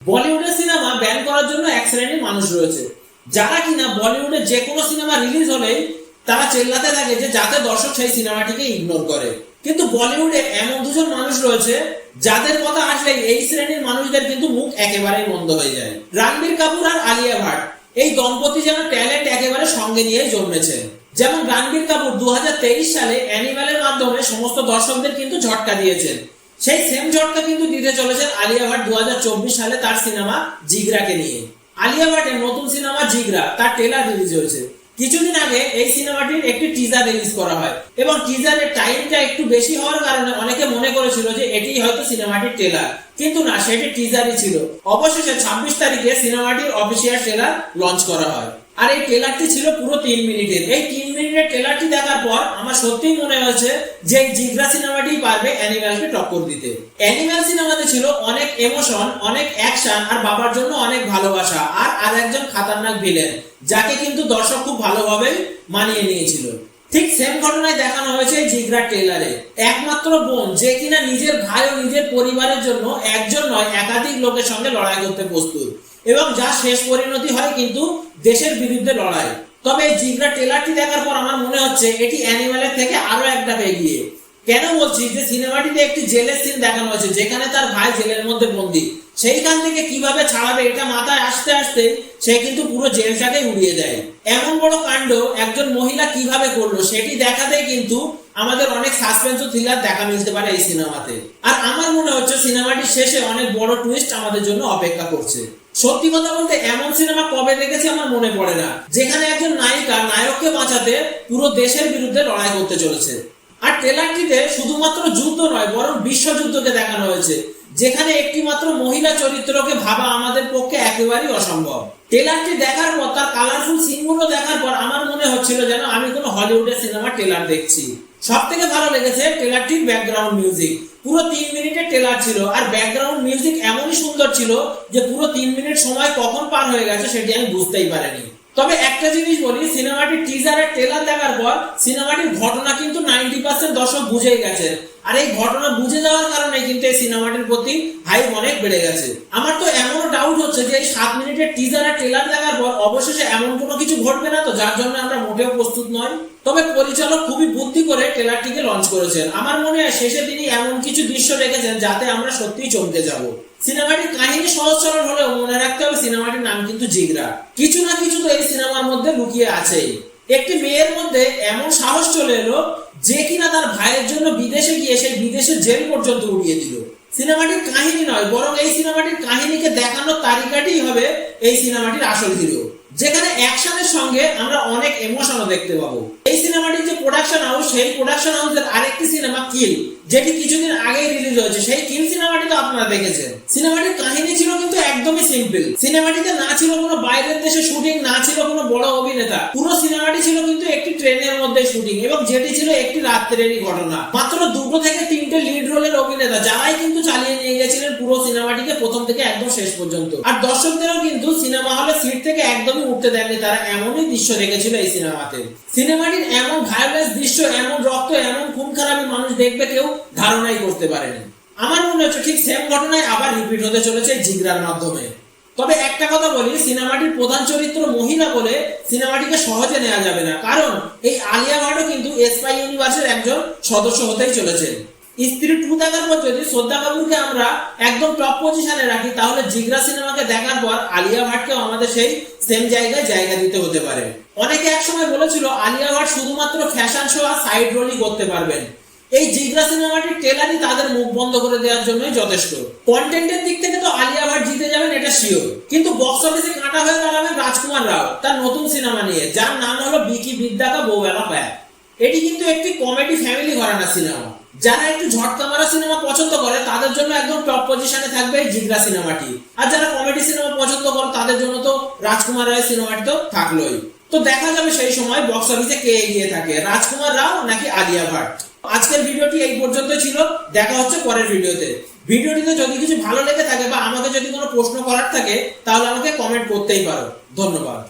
বলিউডের cinema ban করার জন্য এক শ্রেণীর মানুষ রয়েছে যারা কিনা বলিউডের যে কোনো সিনেমা রিলিজ হলেই তারা চেল্লাতে থাকে যে যাতে দর্শক সেই সিনেমাটিকে ইগনোর করে। কিন্তু বলিউডে এমন দুজন মানুষ রয়েছে যাদের কথা আসলে এই শ্রেণীর মানুষদের কিন্তু মুখ একেবারেই বন্ধ হয়ে যায়। রণবীর কাপুর আর আলিয়া ভাট এই দম্পতি যেন ট্যালেন্ট একেবারে সঙ্গে নিয়ে জন্মেছে। যেমন রণবীর কাপুর 2023 সালে অ্যানিমেলের মাধ্যমে সমস্ত দর্শকদের কিন্তু ঝটকা দিয়েছেন, সেই সেম ঝটকা কিন্তু দিতে চলেছেন আলিয়া ভাট 2024 সালে তার সিনেমা জিগরাকে নিয়ে। আলিয়া ভাটের নতুন সিনেমা জিগরা তার ট্রেলার রিলিজ হয়েছে। কিছুদিন আগে এই সিনেমাটির একটি টিজার রিলিজ করা হয় এবং টিজারের টাইমটা একটু বেশি হওয়ার কারণে অনেকে মনে করেছিল যে এটি হয়তো সিনেমাটির ট্রেলার, কিন্তু না, সেটি টিজারই ছিল। অবশেষে 26 তারিখে সিনেমাটির অফিসিয়াল ট্রেলার লঞ্চ করা হয় আর এই ট্রেলারটি ছিল পুরো 3 মিনিটের। এই 3 মিনিটের ট্রেলারটি দেখার পর আমার সত্যিই মনে হয়েছে যে জিগরা সিনেমাটি পারবে অ্যানিমেলকে টক্কর দিতে। অ্যানিমেল সিনেমাতে ছিল অনেক ইমোশন, অনেক অ্যাকশন আর বাবার জন্য অনেক ভালোবাসা আর একজন খাতারনাক ভিলেন যাকে কিন্তু দর্শক খুব ভালোভাবে মানিয়ে নিয়েছিল। ঠিক সেম ঘটনায় দেখানো হয়েছে জিগরা ট্রেলারে। একমাত্র বোন যে কিনা নিজের ভাই ও নিজের পরিবারের জন্য একজন নয় একাধিক লোকের সঙ্গে লড়াই করতে প্রস্তুত এবং যা শেষ পরিণতি হয় কিন্তু দেশের বিরুদ্ধে লড়াই। তবে এই জিগরা ট্রেলারটি দেখার পর আমার মনে হচ্ছে এটি অ্যানিমেলের থেকে আরো একটা এগিয়ে। কেন বলছি, যে সিনেমাটিতে একটি জেলের সিন দেখানো হয়েছে যেখানে তার ভাই জেলের মধ্যে বন্দী, সেইখান থেকে কিভাবে ছাড়াবে এটা মাথায় আসতে আসতে সে কিন্তু পুরো জেলটাকে উড়িয়ে দেয়। এমন বড় কাণ্ড একজন মহিলা কিভাবে করলো সেটি দেখাতে কিন্তু আমাদের অনেক সাসপেন্স ও থ্রিলার দেখা মিলতে পারে এই সিনেমাতে। আর আমার মনে হচ্ছে সিনেমাটির শেষে অনেক বড় টুইস্ট আমাদের জন্য অপেক্ষা করছে। সত্যি কথা বলতে এমন সিনেমা কবে দেখেছি আমার মনে পড়ে না, যেখানে একজন নায়িকা নায়ককে বাঁচাতে পুরো দেশের বিরুদ্ধে লড়াই করতে চলেছে। আর ট্রেলারটিতে শুধুমাত্র যুদ্ধ নয় বরং বিশ্বযুদ্ধকে দেখানো হয়েছে, যেখানে একটি মাত্র মহিলা চরিত্রকে ভাবা আমাদের পক্ষে একেবারেই অসম্ভব। ট্রেলারটি দেখার পর তার কালারফুল সিনগুলো দেখার পর আমার মনে হচ্ছিল যেন আমি কোনো হলিউডের সিনেমা ট্রেলার দেখছি। সব থেকে ভালো লেগেছে ট্রেলারটির ব্যাকগ্রাউন্ড মিউজিক। পুরো 3 মিনিটের ট্রেলার ছিল আর ব্যাকগ্রাউন্ড মিউজিক এমনই সুন্দর ছিল যে পুরো 3 মিনিট সময় কখন পার হয়ে গেছে সেটি আমি বুঝতেই পারিনি। তবে একটা জিনিস বলি, সিনেমাটির টিজার আর ট্রেলার দেখার পর সিনেমাটির ঘটনা কিন্তু 90% দর্শক বুঝেই গেছে আর এই ঘটনা বুঝে যাওয়ার কারণে কিন্তু এই সিনেমাটির প্রতি হাইপ অনেক বেড়ে গেছে। আমার তো এমনও ডাউট হচ্ছে যে এই 7 মিনিটের টিজার আর ট্রেলার দেখার পর অবশেষে এমন কোনো কিছু ঘটবে না তো যার জন্য আমরা মোটেও প্রস্তুত নয়। তবে পরিচালক খুবই বুদ্ধি করে ট্রেলারটিকে লঞ্চ করেছেন। আমার মনে হয় শেষে তিনি এমন কিছু দৃশ্য রেখেছেন যাতে আমরা সত্যিই চমকে যাব। সিনেমাটির কাহিনী সহজ সরল হলেও মনে রাখতে হবে সিনেমাটির নাম কিন্তু জিগরা। কিছু না কিছু তো এই সিনেমার মধ্যে লুকিয়ে আছেই। একটি মেয়ের মধ্যে এমন সাহস চলে এলো যে কিনা তার ভাইয়ের জন্য বিদেশে গিয়ে সেই বিদেশের জেল পর্যন্ত উড়িয়ে দিল। সিনেমাটির কাহিনী নয় বরং এই সিনেমাটির কাহিনীকে দেখানোর তালিকাটি হবে এই সিনেমাটির আসল হিরো, যেখানে অ্যাকশনের সঙ্গে আমরা অনেক ইমোশনও দেখতে পাবো। এই সিনেমাটির যে প্রোডাকশন হাউস, সেই প্রোডাকশন হাউসের আরেকটি সিনেমা কিল, যেটি কিছুদিন আগেই রিলিজ হয়েছে, সেই কিল সিনেমাটি তো আপনারা দেখেছেন। সিনেমাটির কাহিনী ছিল কিন্তু একদমই সিম্পল। সিনেমাটিতে না ছিল কোনো বাইরের দেশে শুটিং, না ছিল কোনো বড় অভিনেতা। পুরো সিনেমাটি ছিল কিন্তু একটি ট্রেনের মধ্যে শুটিং এবং যেটি ছিল একটি রাত্রেরই ঘটনা। মাত্র 2 থেকে 3টে লিড রোলের অভিনেতা যারাই কিন্তু চালিয়ে নিয়ে গেছিলেন পুরো সিনেমাটিকে প্রথম থেকে একদম শেষ পর্যন্ত। আর দর্শকদেরও কিন্তু সিনেমা হলে সিট থেকে একদমই উঠতে দেননি তারা, এমনই দৃশ্য রেখেছিল এই সিনেমাতে। সিনেমাটির এমন ভায়োলেন্স দৃশ্য, এমন রক্ত, এমন খুন খারাপি মানুষ দেখবে কেউ ধারণাই করতে পারেনি। আমার মনে হচ্ছে ঠিক সেম ঘটনায় আবার রিপিট হতে চলেছে জিগরার মাধ্যমে। তবে একটা কথা বলি, সিনেমাটির প্রধান চরিত্র মহিলা বলে সিনেমাটিকে সহজে নেওয়া যাবে না, কারণ এই আলিয়া ভাটও কিন্তু স্পাই ইউনিভার্সের একজন সদস্য হতেই চলেছেন। স্ত্রী 2 দেখার পর যদি শ্রদ্ধা কাপুরকে আমরা একদম টপ পজিশনে রাখি, তাহলে জিগরা সিনেমাকে দেখার পর আলিয়া ভাটকেও আমাদের সেই সেম জায়গায় জায়গা দিতে হতে পারে। অনেকে একসময় বলেছিল আলিয়া ভাট শুধুমাত্র ফ্যাশন শো আর সাইড রোলই করতে পারবেন। এই জিগরা সিনেমাটির ট্রেলারই তাদের মুখ বন্ধ করে দেওয়ার জন্যই যথেষ্ট। কন্টেন্টের দিক থেকে তো আলিয়া ভাট জিতে যাবেন এটা শিওর, কিন্তু বক্স অফিসে কাঁটা হয়ে দাঁড়াবেন রাজকুমার রাও তার নতুন সিনেমা নিয়ে, যার নাম হলো বিকি বিদ্যা কা বউবেলা প্যাক। এটি কিন্তু একটি কমেডি ফ্যামিলি ঘরানা সিনেমা। যারা একটু ঝটকা মারা সিনেমা পছন্দ করে তাদের জন্য একদম টপ পজিশনে থাকবে এই জিগরা সিনেমাটি, আর যারা কমেডি সিনেমা পছন্দ করে তাদের জন্য তো রাজকুমার রায়ের সিনেমাটি তো থাকলোই। তো দেখা যাবে সেই সময় বক্স অফিসে কে এগিয়ে থাকে, রাজকুমার রাও নাকি আলিয়া ভাট। আজকের ভিডিওটি এই পর্যন্ত ছিল, দেখা হচ্ছে পরের ভিডিওতে। ভিডিওটিতে যদি কিছু ভালো লেগে থাকে বা আমাকে যদি কোনো প্রশ্ন করার থাকে তাহলে আমাকে কমেন্ট করতেই পারো। ধন্যবাদ।